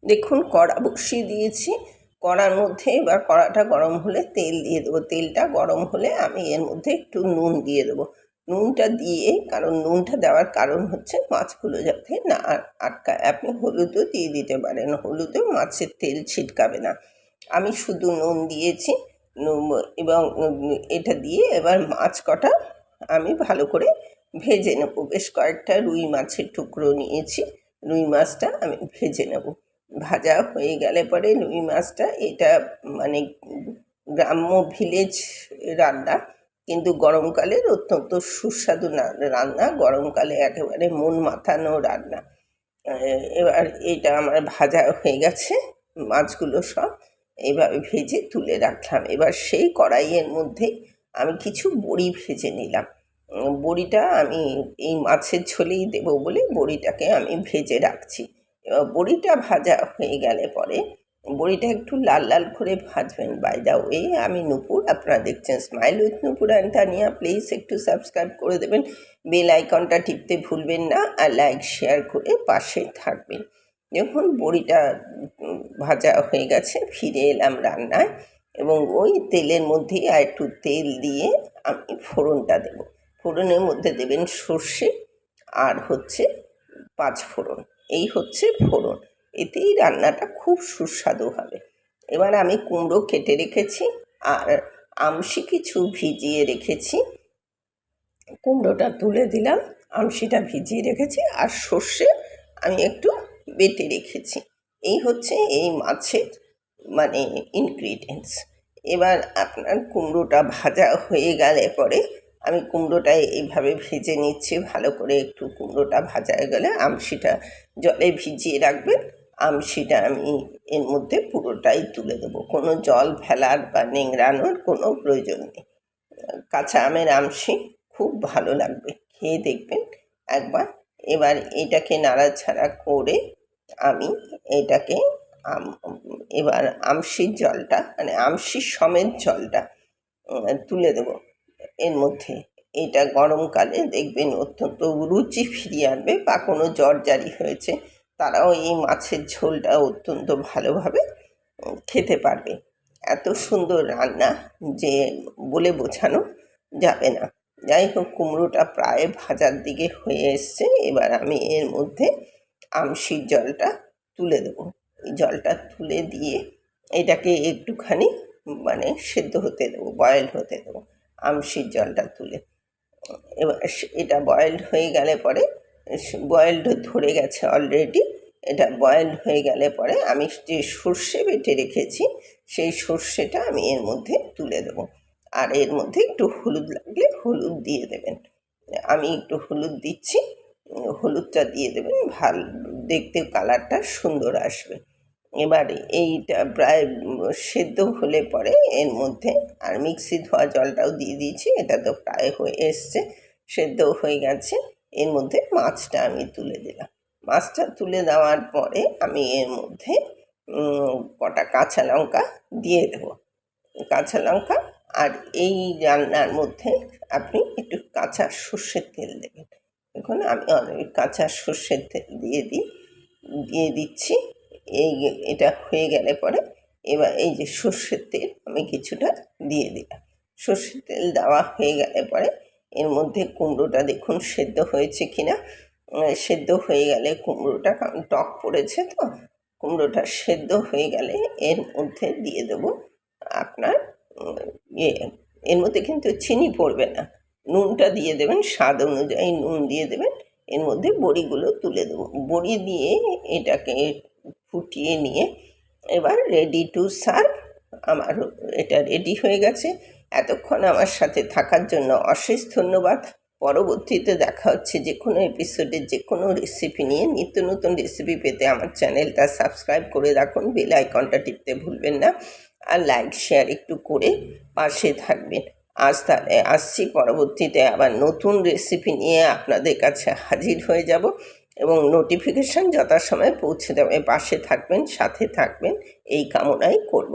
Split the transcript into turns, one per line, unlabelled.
দেখুন কড়া বসিয়ে দিয়েছি। কড়ার মধ্যে এবার কড়াটা গরম হলে তেল দিয়ে দেবো। তেলটা গরম হলে আমি এর মধ্যে একটু নুন দিয়ে দেবো। নুনটা দিয়ে, কারণ নুনটা দেওয়ার কারণ হচ্ছে মাছগুলো যাতে না আটকায়। আপনি হলুদও দিয়ে দিতে পারেন, হলুদেও মাছের তেল ছিটকাবে না। আমি শুধু নুন দিয়েছি এবং এটা দিয়ে এবার মাছ কটা আমি ভালো করে ভেজে নেবো। বেশ কয়েকটা রুই মাছের টুকরো নিয়েছি, রুই মাছটা আমি ভেজে নেব। ভাজা হয়ে গেলে পরে রুই মাছটা, এটা মানে গ্রাম্য ভিলেজ রান্না, কিন্তু গরমকালের অত্যন্ত সুস্বাদু রান্না, গরমকালে একেবারে মন মাতানো রান্না। এবার এটা আমার ভাজা হয়ে গেছে, মাছগুলো সব এইভাবে ভেজে তুলে রাখলাম। এবার সেই কড়াইয়ের মধ্যে আমি কিছু বড়ি ভেজে নিলাম। বড়িটা আমি এই মাছের ঝোলেই দেবো বলে বড়িটাকে আমি ভেজে রাখছি। এবার বড়িটা ভাজা হয়ে গেলে পরে বড়িটা একটু লাল লাল করে ভাজবেন। বাই দ্য ওয়ে, আমি নূপুর, আপনারা দেখছেন smile with Nupur and Tania. Please একটু সাবস্ক্রাইব করে দেবেন, বেল আইকনটা টিপতে ভুলবেন না, আর লাইক শেয়ার করে পাশে থাকবেন। দেখুন বড়িটা ভাজা হয়ে গেছে, ফিরে এলাম রান্নায় এবং ওই তেলের মধ্যেই আর একটু তেল দিয়ে আমি ফোড়নটা দেব। ফোড়নের মধ্যে দেবেন সর্ষে আর হচ্ছে পাঁচফোড়ন। এই হচ্ছে ফোড়ন, এতেই রান্নাটা খুব সুস্বাদু হবে। এবার আমি কুমড়ো কেটে রেখেছি আর আমশি কিছু ভিজিয়ে রেখেছি, কুমড়োটা তুলে দিলাম। আমশিটা ভিজিয়ে রেখেছি আর সর্ষে আমি একটু বেটে রেখেছি। এই হচ্ছে এই মাছের মানে ইনগ্রিডিয়েন্টস। এবার আপনার কুমড়োটা ভাজা হয়ে গেলে পরে আমি কুমড়োটা এইভাবে ভেজে নিচ্ছি ভালো করে। একটু কুমড়োটা ভাজা হয়ে গেলে আমশিটা জলে ভিজিয়ে রাখবেন। আমশিটা আমি এর মধ্যে পুরোটাই তুলে দেবো, কোনো জল ফেলার বা নেংড়ানোর কোনো প্রয়োজন নেই। কাঁচা আমের আমশি খুব ভালো লাগবে, খেয়ে দেখবেন একবার। এবার এটাকে নাড়াচাড়া করে আমি এটাকে এবার আমশির জলটা, মানে আমশির সমেত জলটা তুলে দেব এর মধ্যে। এটা গরমকালে দেখবেন অত্যন্ত রুচি ফিরিয়ে আনবে, বা কোনো জ্বর জারি হয়েছে তারাও এই মাছের ঝোলটা অত্যন্ত ভালোভাবে খেতে পারবে। এত সুন্দর রান্না যে বলে বোঝানো যাবে না। যাই হোক, কুমড়োটা প্রায় ভাজার দিকে হয়ে এসছে। এবার আমি এর মধ্যে আমশির জলটা তুলে দেবো। এই জলটা তুলে দিয়ে এটাকে একটুখানি মানে সেদ্ধ হতে দেবো, বয়েল হতে দেবো আমশির জলটা তুলে। এবার এটা বয়েলড হয়ে গেলে পরে, বয়েলড ধরে গেছে অলরেডি, এটা বয়েলড হয়ে গেলে পরে আমি যে সর্ষে বেটে রেখেছি সেই সর্ষেটা আমি এর মধ্যে তুলে দেবো। আর এর মধ্যে একটু হলুদ লাগলে হলুদ দিয়ে দেবেন। আমি একটু হলুদ দিচ্ছি, হলুদটা দিয়ে দেবেন, ভালো দেখতে কালারটা সুন্দর আসবে। এবার এইটা প্রায় সেদ্ধ হলে পরে এর মধ্যে আর মিক্সি ধোয়া জলটাও দিয়ে দিয়েছি, এটা তো প্রায় হয়ে এসছে, সেদ্ধ হয়ে গেছে। এর মধ্যে মাছটা আমি তুলে দিলাম। মাছটা তুলে দেওয়ার পরে আমি এর মধ্যে কটা কাঁচা লঙ্কা দিয়ে দেবো, কাঁচা লঙ্কা। আর এই রান্নার মধ্যে আপনি একটু কাঁচা সর্ষের তেল দেবেন। দেখুন আমি অনেক কাঁচা সর্ষের তেল দিয়ে দিচ্ছি। এটা হয়ে গেলে পরে এবার এই যে সর্ষের তেল আমি কিছুটা দিয়ে দিলাম। সর্ষের তেল দেওয়া হয়ে গেলে পরে এর মধ্যে কুমড়োটা দেখুন সেদ্ধ হয়েছে কিনা। সেদ্ধ হয়ে গেলে কুমড়োটা, কারণ টক পড়েছে তো, কুমড়োটা সেদ্ধ হয়ে গেলে এর মধ্যে দিয়ে দেবো আপনার এর মধ্যে কিন্তু চিনি পড়বে না, নুনটা দিয়ে দেবেন, স্বাদ অনুযায়ী নুন দিয়ে দেবেন। এর মধ্যে বড়িগুলো তুলে দেবো, বড়ি দিয়ে এটাকে ফুটিয়ে নিয়ে এবার রেডি টু সার্ভ। আমার এটা রেডি হয়ে গেছে। এতক্ষণ আমার সাথে থাকার জন্য অশেষ ধন্যবাদ। পরবর্তীতে দেখা হচ্ছে যে কোনো এপিসোডে যে কোনো রেসিপি নিয়ে। নিত্য নতুন রেসিপি পেতে আমার চ্যানেলটা সাবস্ক্রাইব করে রাখুন, বেল আইকনটা টিপতে ভুলবেন না, আর লাইক শেয়ার একটু করে পাশে থাকবেন। তাহলে আসছি পরবর্তীতে আবার নতুন রেসিপি নিয়ে আপনাদের কাছে হাজির হয়ে যাব, এবং নোটিফিকেশান যথাসময়ে পৌঁছে দেবে। পাশে থাকবেন, সাথে থাকবেন, এই কামনাই করব।